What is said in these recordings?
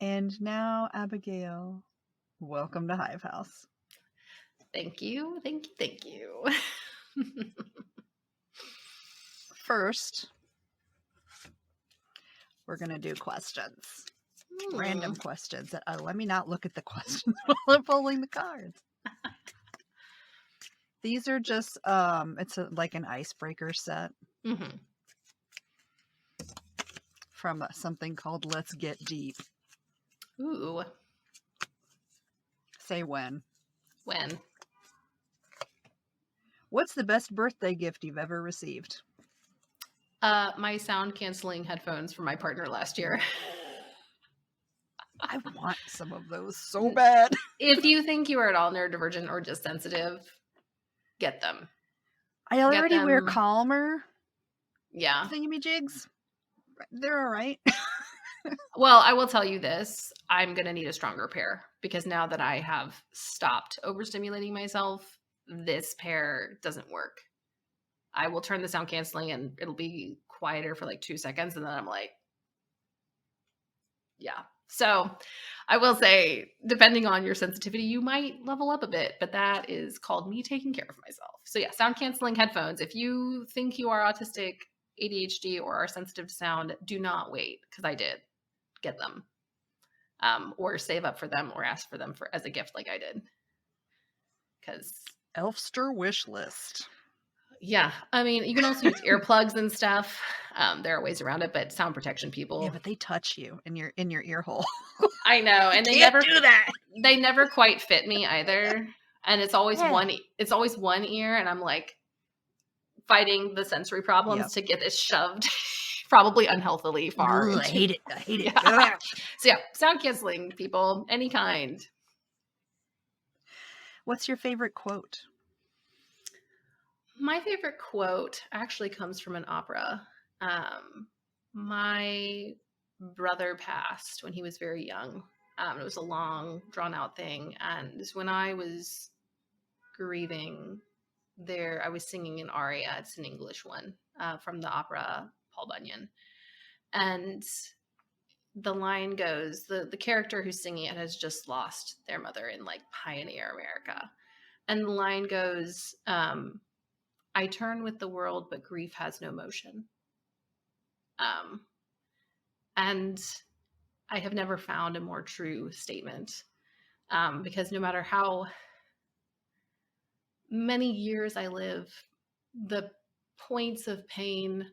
And now, Abigail, welcome to Hive House. Thank you. First, we're going to do questions. Random questions. Let me not look at the questions while I'm pulling the cards. These are just, it's like an icebreaker set from something called Let's Get Deep. Ooh. Say when. When? What's the best birthday gift you've ever received? My sound canceling headphones from my partner last year. I want some of those so bad. If you think you are at all neurodivergent or just sensitive, get them. I already wear Calmer. Yeah. Thingamajigs. They're all right. Well, I will tell you this. I'm going to need a stronger pair because now that I have stopped overstimulating myself, this pair doesn't work. I will turn the sound canceling and it'll be quieter for like 2 seconds. And then I'm like, yeah. So I will say, depending on your sensitivity, you might level up a bit, but that is called me taking care of myself. So yeah, sound canceling headphones. If you think you are autistic, ADHD, or are sensitive to sound, do not wait, because I did get them. Or save up for them or ask for them as a gift like I did. Because Elfster wish list. Yeah. I mean, you can also use earplugs and stuff. There are ways around it, but sound protection people. Yeah, but they touch you in your ear hole. I know. And they can't never do that. They never quite fit me either. And it's always one ear, and I'm like fighting the sensory problems to get this shoved probably unhealthily far. Ugh, I hate it. Yeah. So yeah, sound canceling people, any kind. What's your favorite quote? My favorite quote actually comes from an opera. My brother passed when he was very young. It was a long, drawn-out thing. And when I was grieving, I was singing an aria. It's an English one from the opera Paul Bunyan. And the line goes, the character who's singing it has just lost their mother in like pioneer America. And the line goes, I turn with the world, but grief has no motion. And I have never found a more true statement, because no matter how many years I live, the points of pain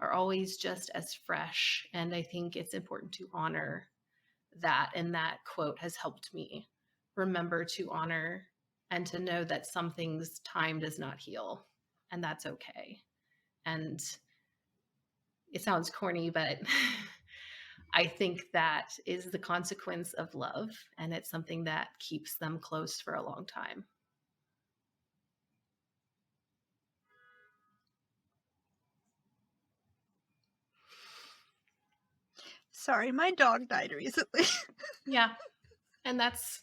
are always just as fresh. And I think it's important to honor that. And that quote has helped me remember to honor and to know that some things time does not heal. And that's okay. And it sounds corny, but I think that is the consequence of love. And it's something that keeps them close for a long time. Sorry, my dog died recently. Yeah. And as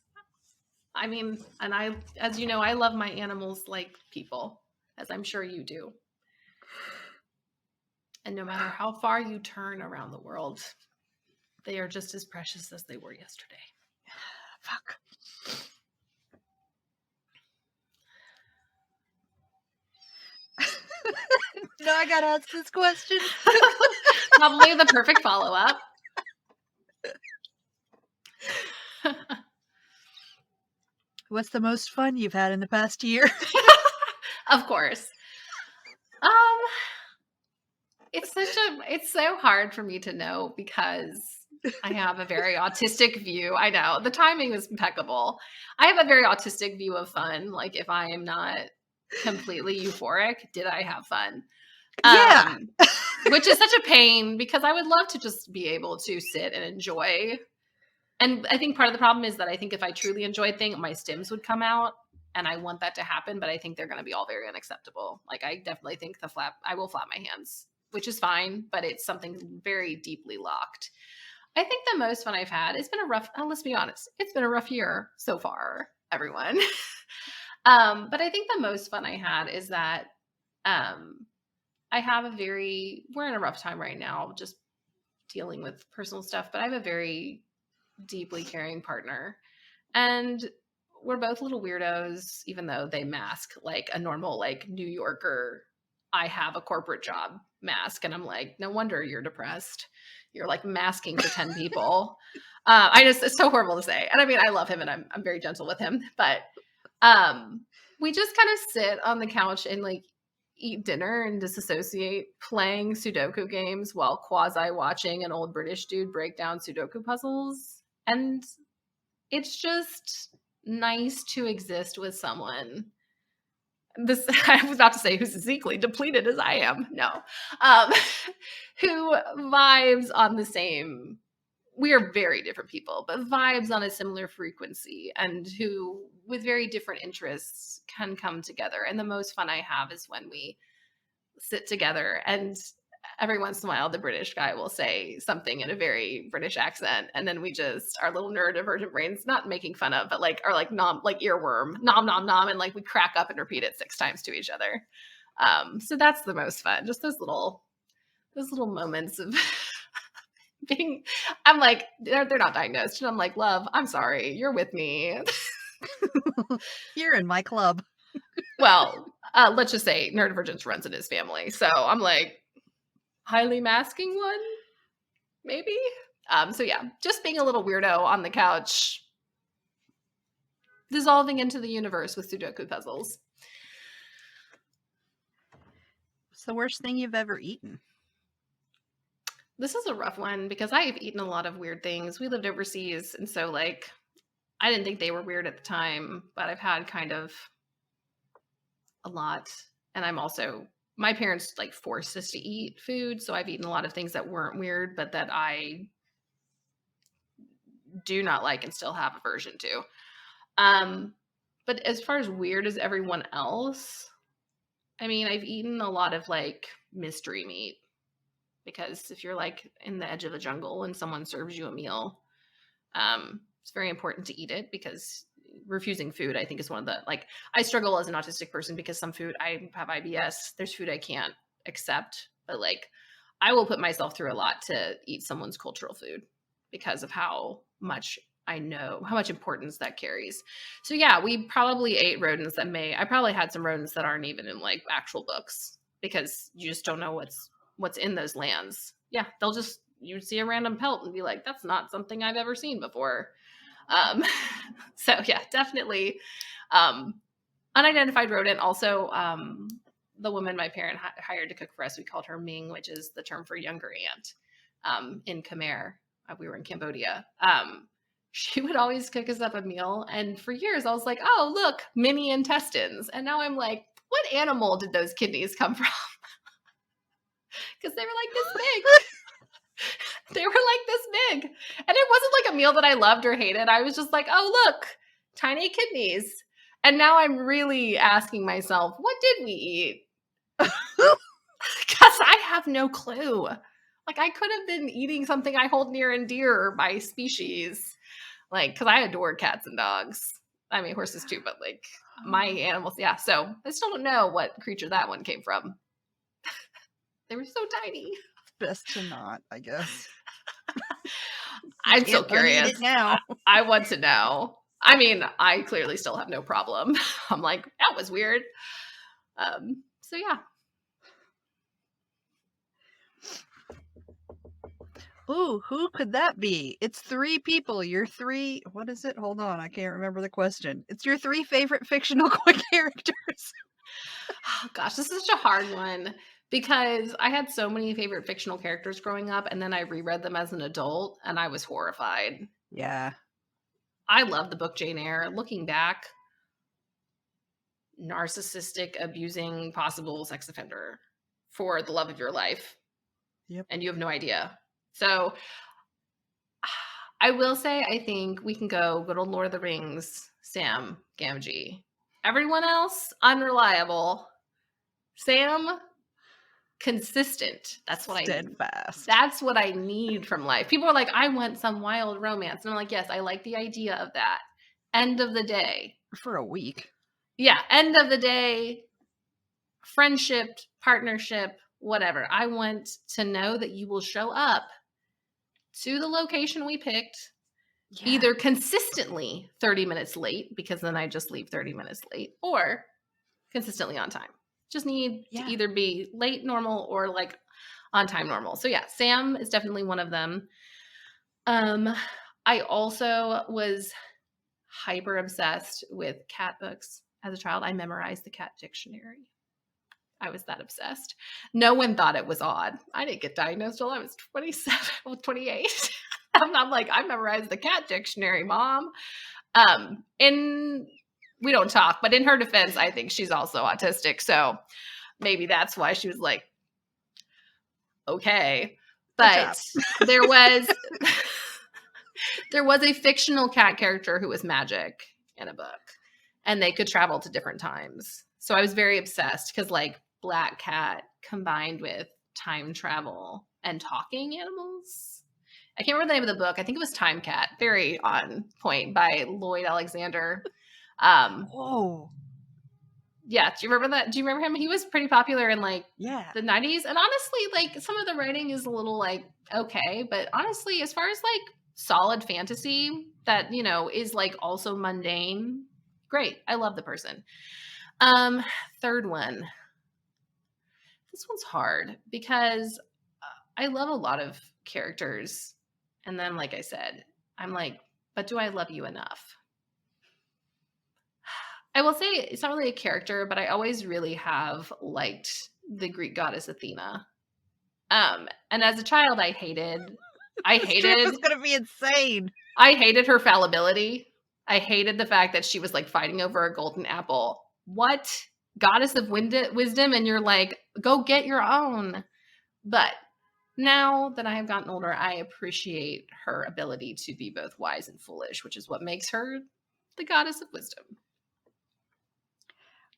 you know, I love my animals like people, as I'm sure you do. And no matter how far you turn around the world, they are just as precious as they were yesterday. Fuck. Now I gotta ask this question. Probably the perfect follow-up. What's the most fun you've had in the past year? Of course. It's so hard for me to know because I have a very autistic view. I know the timing was impeccable. I have a very autistic view of fun. Like if I am not completely euphoric, did I have fun? Yeah. Which is such a pain because I would love to just be able to sit and enjoy. And I think part of the problem is that I think if I truly enjoyed things, my stims would come out. And I want that to happen, but I think they're going to be all very unacceptable. Like I definitely think I will flap my hands, which is fine, but it's something very deeply locked. I think the most fun I've had, it's been let's be honest, it's been a rough year so far, everyone. But I think the most fun I had is that we're in a rough time right now, just dealing with personal stuff, but I have a very deeply caring partner. And we're both little weirdos, even though they mask like a normal, like New Yorker, I have a corporate job mask. And I'm like, no wonder you're depressed. You're like masking to 10 people. It's so horrible to say. And I mean, I love him and I'm very gentle with him, but we just kind of sit on the couch and like eat dinner and disassociate, playing Sudoku games while quasi watching an old British dude break down Sudoku puzzles. And it's just nice to exist with someone. This I was about to say who's as equally depleted as I am. No, um, who vibes on the same. We are very different people, but vibes on a similar frequency, and who, with very different interests, can come together. And the most fun I have is when we sit together and every once in a while the British guy will say something in a very British accent, and then we just, our little neurodivergent brains, not making fun of, but like are like nom, like earworm, nom nom nom, and like we crack up and repeat it 6 times to each other. So that's the most fun, just those little moments of being, I'm like, they're not diagnosed, and I'm like, love, I'm sorry, you're with me. You're in my club. Well, let's just say neurodivergence runs in his family, so I'm like, highly masking one, maybe. So yeah, just being a little weirdo on the couch, dissolving into the universe with Sudoku puzzles. What's the worst thing you've ever eaten? This is a rough one because I have eaten a lot of weird things. We lived overseas, and so like I didn't think they were weird at the time, but I've had kind of a lot. And I'm also, my parents like forced us to eat food, so I've eaten a lot of things that weren't weird, but that I do not like and still have aversion to. But as far as weird as everyone else, I mean, I've eaten a lot of like mystery meat, because if you're like in the edge of a jungle and someone serves you a meal, it's very important to eat it, because refusing food, I think, is one of the, like, I struggle as an autistic person because some food, I have IBS, there's food I can't accept, but like I will put myself through a lot to eat someone's cultural food because of how much I know, how much importance that carries. So yeah, we probably ate rodents that I probably had some rodents that aren't even in like actual books, because you just don't know what's in those lands. Yeah, you would see a random pelt and be like, that's not something I've ever seen before. So yeah, definitely unidentified rodent. Also, the woman my parent hired to cook for us, we called her Ming, which is the term for younger ant in Khmer. We were in Cambodia. She would always cook us up a meal, and for years I was like, oh look, mini intestines, and now I'm like, what animal did those kidneys come from? Because they were like this big. They were like this big. And it wasn't like a meal that I loved or hated. I was just like, oh, look, tiny kidneys. And now I'm really asking myself, what did we eat? Because I have no clue. Like, I could have been eating something I hold near and dear by species. Like, because I adore cats and dogs. I mean, horses too, but like my animals. Yeah. So I still don't know what creature that one came from. They were so tiny. Best to not, I guess. I'm so curious. It now. I want to know. I mean, I clearly still have no problem. I'm like, that was weird. So yeah. Ooh, who could that be? It's 3 people. Your 3. What is it? Hold on, I can't remember the question. It's your 3 favorite fictional characters. Oh, gosh, this is such a hard one, because I had so many favorite fictional characters growing up, and then I reread them as an adult, and I was horrified. Yeah. I love the book Jane Eyre. Looking back, narcissistic, abusing, possible sex offender for the love of your life. Yep. And you have no idea. So I will say, I think we can go good old Lord of the Rings, Sam Gamgee. Everyone else, unreliable. Sam, consistent. That's what Steadfast. That's what I need from life. People are like, I want some wild romance. And I'm like, yes, I like the idea of that. End of the day. For a week. Yeah, end of the day, friendship, partnership, whatever. I want to know that you will show up to the location we picked Yeah. Either consistently 30 minutes late, because then I just leave 30 minutes late, or consistently on time. Just need to Yeah. either be late normal or like on time normal. So yeah, Sam is definitely one of them. I also was hyper obsessed with cat books as a child. I memorized the cat dictionary. I was that obsessed. No one thought it was odd. I didn't get diagnosed till I was 27, well, 28. I'm like, I memorized the cat dictionary, Mom. And we don't talk, but in her defense, I think she's also autistic. So maybe that's why she was like, okay. But there was there was a fictional cat character who was magic in a book, and they could travel to different times. So I was very obsessed because like Black Cat combined with time travel and talking animals. I can't remember the name of the book. I think it was Time Cat. Very on point by Lloyd Alexander. Oh, Yeah, do you remember that? Do you remember him? He was pretty popular in like yeah. the 90s. And honestly, like some of the writing is a little like okay, but honestly, as far as like solid fantasy that, you know, is like also mundane, great. I love the person. Third one. This one's hard because I love a lot of characters. And then like I said, I'm like, but do I love you enough? I will say it's not really a character, but I always really have liked the Greek goddess Athena. And as a child, I hated It's gonna be insane. I hated her fallibility. I hated the fact that she was like fighting over a golden apple. What? Goddess of wisdom, and you're like, go get your own. But now that I have gotten older, I appreciate her ability to be both wise and foolish, which is what makes her the goddess of wisdom.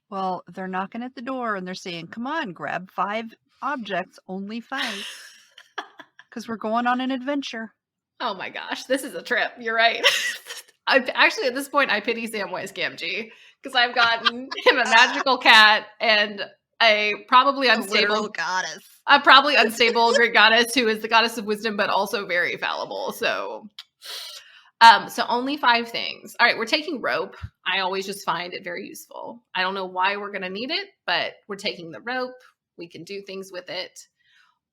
Well, they're knocking at the door and they're saying, come on, grab 5 objects, only 5. Because we're going on an adventure. Oh my gosh, this is a trip. You're right. I actually at this point I pity Samwise Gamgee because I've gotten him a magical cat and a probably unstable goddess. a probably unstable Greek goddess who is the goddess of wisdom but also very fallible. So so only 5 things. All right, we're taking rope. I always just find it very useful. I don't know why we're going to need it, but we're taking the rope. We can do things with it.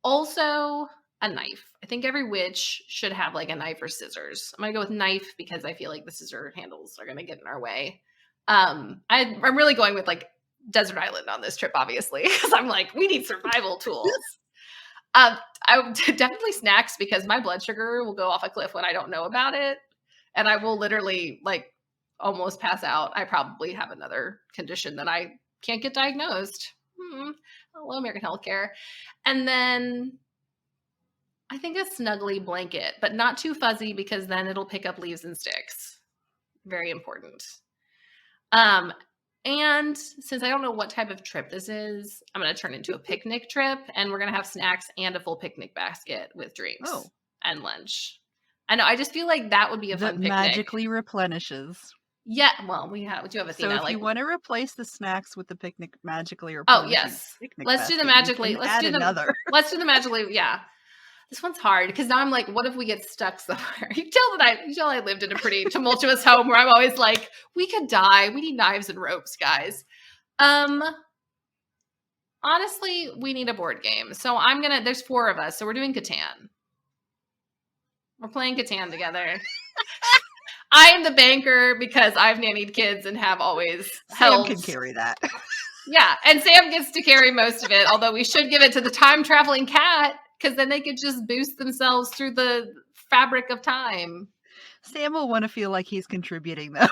Also, a knife. I think every witch should have like a knife or scissors. I'm going to go with knife because I feel like the scissor handles are going to get in our way. I'm really going with like desert island on this trip, obviously, because I'm like, we need survival tools. I would definitely snacks because my blood sugar will go off a cliff when I don't know about it. And I will literally like almost pass out. I probably have another condition that I can't get diagnosed. Hello, American Healthcare. And then I think a snuggly blanket, but not too fuzzy because then it'll pick up leaves and sticks. Very important. And since I don't know what type of trip this is, I'm going to turn into a picnic trip and we're going to have snacks and a full picnic basket with drinks and lunch. I know. I just feel like that would be a fun picnic. Magically replenishes. Yeah. Well, we do have Athena. So if you want to replace the snacks with the picnic magically oh replenishes. yes, Picnic let's basket, do the magically. Let's do another. Let's do the magically. Yeah. This one's hard because now I'm like, what if we get stuck somewhere? You can tell I lived in a pretty tumultuous home where I'm always like, we could die. We need knives and ropes, guys. Honestly, we need a board game. So there's 4 of us. So we're doing Catan. We're playing Catan together. I am the banker because I've nannied kids and have always held. Sam can carry that. Yeah. And Sam gets to carry most of it, although we should give it to the time traveling cat because then they could just boost themselves through the fabric of time. Sam will want to feel like he's contributing though.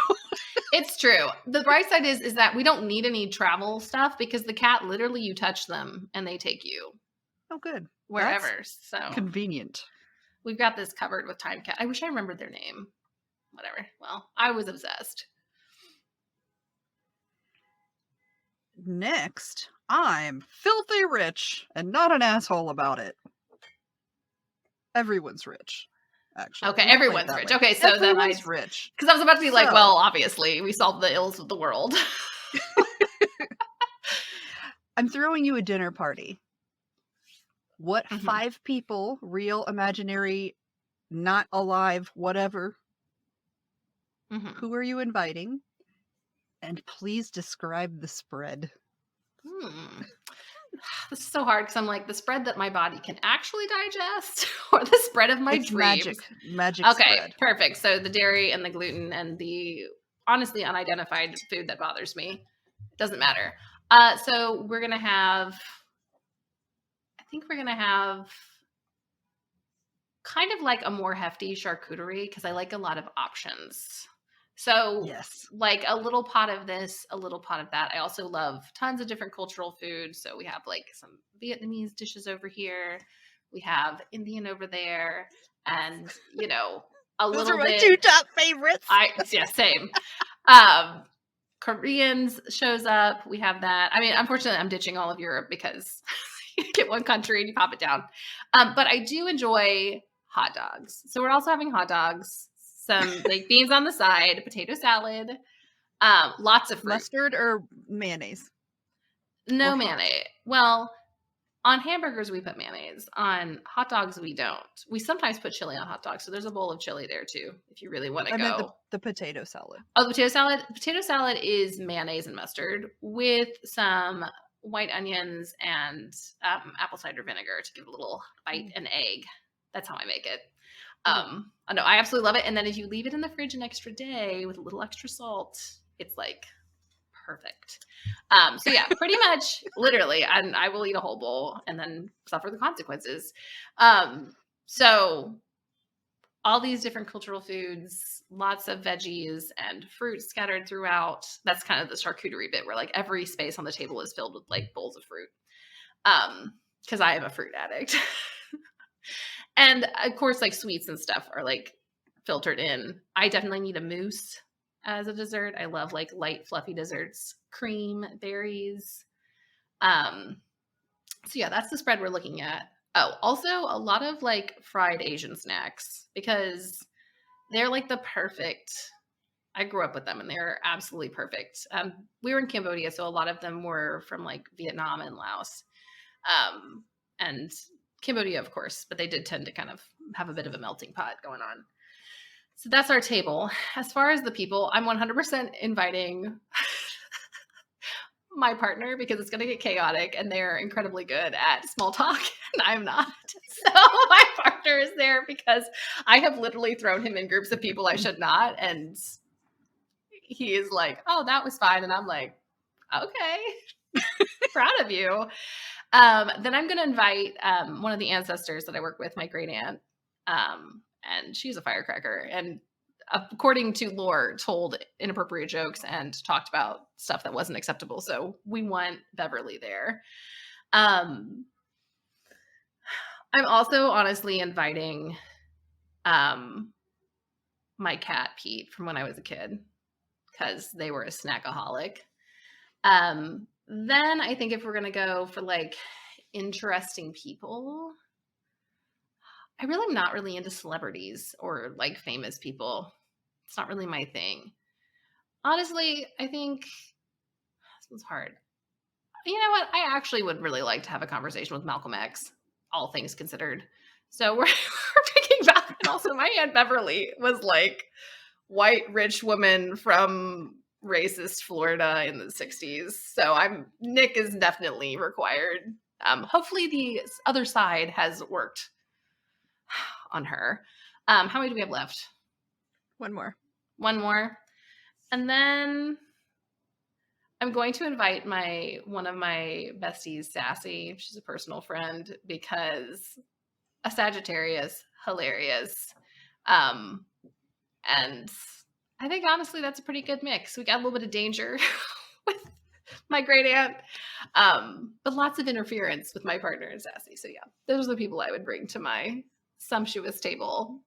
It's true. The bright side is that we don't need any travel stuff because the cat, literally you touch them and they take you. Oh, good. Wherever. That's so convenient. We've got this covered with Time Cat. I wish I remembered their name. Whatever. Well, I was obsessed. Next, I'm filthy rich and not an asshole about it. Everyone's rich, actually. Okay, everyone's rich. Okay, so everyone's then rich. Because I was about to be like, well, obviously, we solved the ills of the world. I'm throwing you a dinner party. What 5 people, real, imaginary, not alive, whatever, Mhm. Who are you inviting? And please describe the spread. Hmm. This is so hard because I'm like, the spread that my body can actually digest or the spread of my It's magic. dreams. Magic Okay, spread. perfect. So the dairy and the gluten and the honestly unidentified food that bothers me doesn't matter. So we're gonna have. I think we're gonna have kind of like a more hefty charcuterie because I like a lot of options. So, Yes. like a little pot of this, a little pot of that. I also love tons of different cultural foods. So, we have like some Vietnamese dishes over here, we have Indian over there, and, a Those are little my bit. two top favorites. Yeah, same. Um, Koreans shows up. We have that. I mean, unfortunately, I'm ditching all of Europe because you get one country and you pop it down. But I do enjoy hot dogs. So we're also having hot dogs, some baked beans on the side, potato salad, lots of fruit. Mustard or mayonnaise? Or No hot? mayonnaise. Well, on hamburgers we put mayonnaise. On hot dogs we don't. We sometimes put chili on hot dogs, so there's a bowl of chili there too if you really want to I meant go. the potato salad. Oh, the potato salad. Potato salad is mayonnaise and mustard with some white onions and apple cider vinegar to give it a little bite and egg. That's how I make it. I know I absolutely love it. And then if you leave it in the fridge an extra day with a little extra salt, it's like perfect. So yeah, pretty much, literally, and I will eat a whole bowl and then suffer the consequences. So all these different cultural foods, lots of veggies and fruit scattered throughout. That's kind of the charcuterie bit where like every space on the table is filled with like bowls of fruit. Because I am a fruit addict. And of course, like sweets and stuff are like filtered in. I definitely need a mousse as a dessert. I love like light, fluffy desserts, cream, berries. So yeah, that's the spread we're looking at. Oh, also a lot of like fried Asian snacks because they're like the perfect. I grew up with them and they're absolutely perfect. We were in Cambodia, so a lot of them were from like Vietnam and Laos, and Cambodia, of course, but they did tend to kind of have a bit of a melting pot going on. So that's our table. As far as the people, I'm 100% inviting my partner because it's going to get chaotic and they're incredibly good at small talk and I'm not. So my partner is there because I have literally thrown him in groups of people I should not. And he is like, oh, that was fine. And I'm like, okay, proud of you. Then I'm going to invite one of the ancestors that I work with, my great aunt. And she's a firecracker. And according to lore, told inappropriate jokes and talked about stuff that wasn't acceptable. So we want Beverly there. I'm also honestly inviting my cat, Pete, from when I was a kid, because they were a snackaholic. Then I think if we're going to go for like interesting people, I really am not really into celebrities or like famous people. It's not really my thing. Honestly, I think this one's hard. You know what? I actually would really like to have a conversation with Malcolm X, all things considered. So we're picking back. And also, my Aunt Beverly was like white, rich woman from racist Florida in the 60s. So Nick is definitely required. Hopefully, the other side has worked on her. How many do we have left? One more. One more. And then I'm going to invite one of my besties, Sassy. She's a personal friend because a Sagittarius, hilarious. And I think honestly that's a pretty good mix. We got a little bit of danger with my great aunt, but lots of interference with my partner and Sassy. So yeah, those are the people I would bring to my sumptuous table.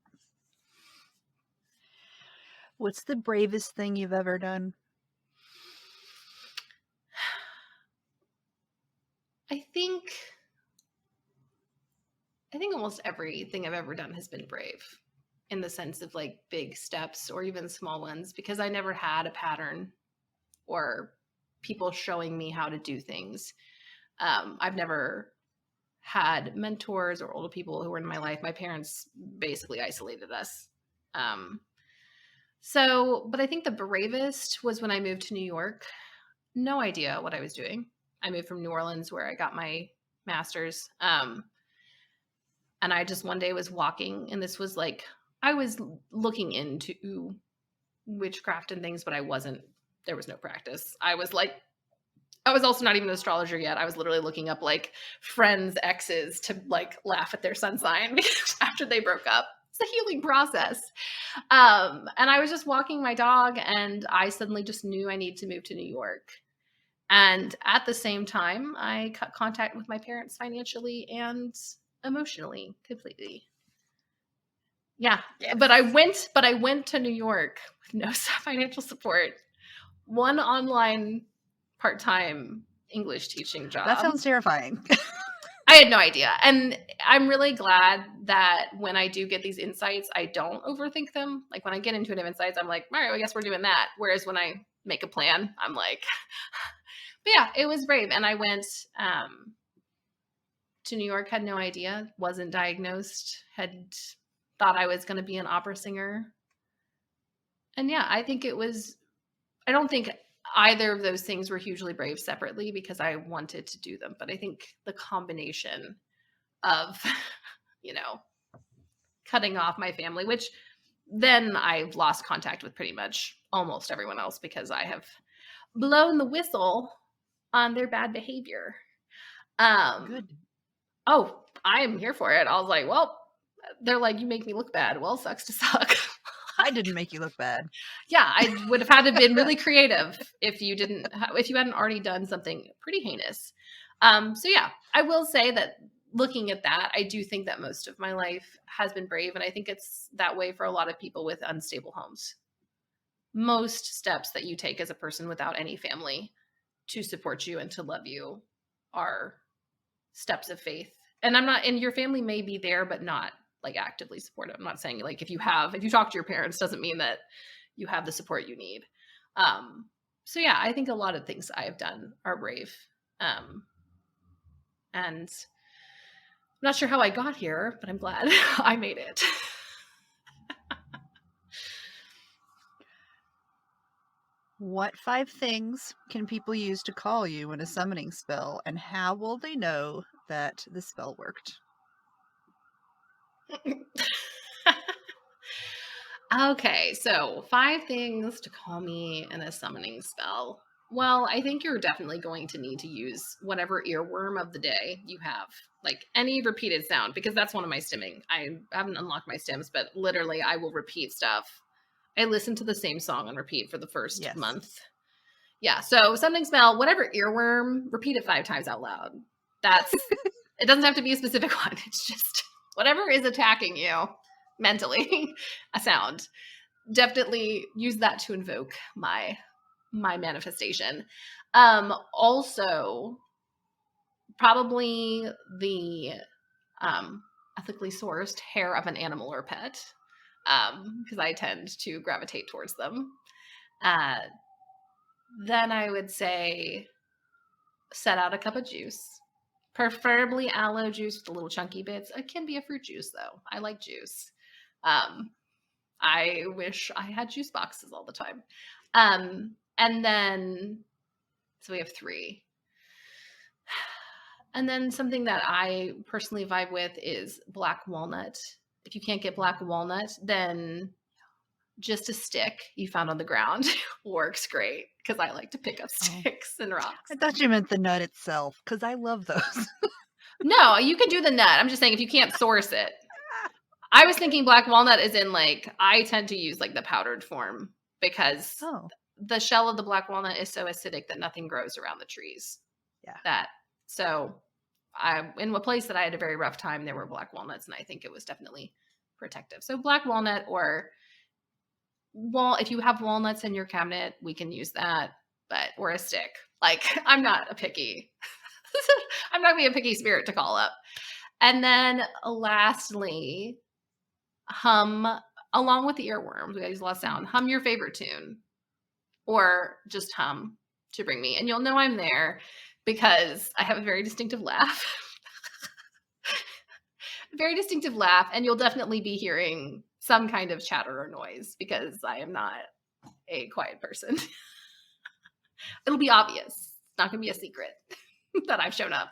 What's the bravest thing you've ever done? I think almost everything I've ever done has been brave in the sense of like big steps or even small ones because I never had a pattern or people showing me how to do things. I've never had mentors or older people who were in my life. My parents basically isolated us. So, but I think the bravest was when I moved to New York. No idea what I was doing. I moved from New Orleans where I got my master's. And I just one day was walking, and this was like, I was looking into witchcraft and things, but I wasn't, there was no practice. I was like, I was also not even an astrologer yet. I was literally looking up like friends' exes to like laugh at their sun sign after they broke up. It's a healing process. And I was just walking my dog, and I suddenly just knew I needed to move to New York. And at the same time, I cut contact with my parents financially and emotionally completely. Yeah. Yes. But I went to New York with no financial support. One online part-time English teaching job. That sounds terrifying. I had no idea. And I'm really glad that when I do get these insights, I don't overthink them. Like when I get intuitive insights, I'm like, all right, well, I guess we're doing that. Whereas when I make a plan, I'm like, but yeah, it was brave. And I went to New York, had no idea, wasn't diagnosed, had thought I was going to be an opera singer. And yeah, I think it was, I don't think either of those things were hugely brave separately because I wanted to do them. But I think the combination of, you know, cutting off my family, which then I've lost contact with pretty much almost everyone else because I have blown the whistle on their bad behavior. Good. Oh, I'm here for it. I was like, well, they're like, you make me look bad. Well, sucks to suck. I didn't make you look bad. Yeah, I would have had to have been really creative if you hadn't already done something pretty heinous. So yeah, I will say that looking at that, I do think that most of my life has been brave, and I think it's that way for a lot of people with unstable homes. Most steps that you take as a person without any family to support you and to love you are steps of faith. And your family may be there, but not like actively supportive. I'm not saying like if you talk to your parents doesn't mean that you have the support you need. So yeah, I think a lot of things I have done are brave. And I'm not sure how I got here, but I'm glad I made it. What 5 things can people use to call you in a summoning spell, and how will they know that the spell worked? Okay, so 5 things to call me in a summoning spell. Well, I think you're definitely going to need to use whatever earworm of the day you have, like any repeated sound, because that's one of my stimming. I haven't unlocked my stims, but literally I will repeat stuff. I listen to the same song on repeat for the first Yes. month. Yeah, so summoning spell, whatever earworm, repeat it 5 times out loud. It doesn't have to be a specific one. It's just whatever is attacking you mentally, a sound. Definitely use that to invoke my manifestation. Also, probably the ethically sourced hair of an animal or pet, because I tend to gravitate towards them. Then I would say set out a cup of juice, preferably aloe juice with the little chunky bits. It can be a fruit juice though. I like juice. I wish I had juice boxes all the time. And then, so we have 3. And then something that I personally vibe with is black walnut. If you can't get black walnut, then just a stick you found on the ground works great because I like to pick up sticks and rocks. I thought you meant the nut itself, because I love those. No, you can do the nut. I'm just saying if you can't source it. I was thinking black walnut is in like, I tend to use like the powdered form because the shell of the black walnut is so acidic that nothing grows around the trees. Yeah. So in a place that I had a very rough time, there were black walnuts, and I think it was definitely protective. So black walnut, or if you have walnuts in your cabinet, we can use that, or a stick. Like, I'm not a picky. I'm not gonna be a picky spirit to call up. And then lastly, hum, along with the earworms, we gotta use a lot of sound, hum your favorite tune, or just hum to bring me. And you'll know I'm there because I have a very distinctive laugh. Very distinctive laugh, and you'll definitely be hearing some kind of chatter or noise because I am not a quiet person. It'll be obvious. It's not going to be a secret that I've shown up.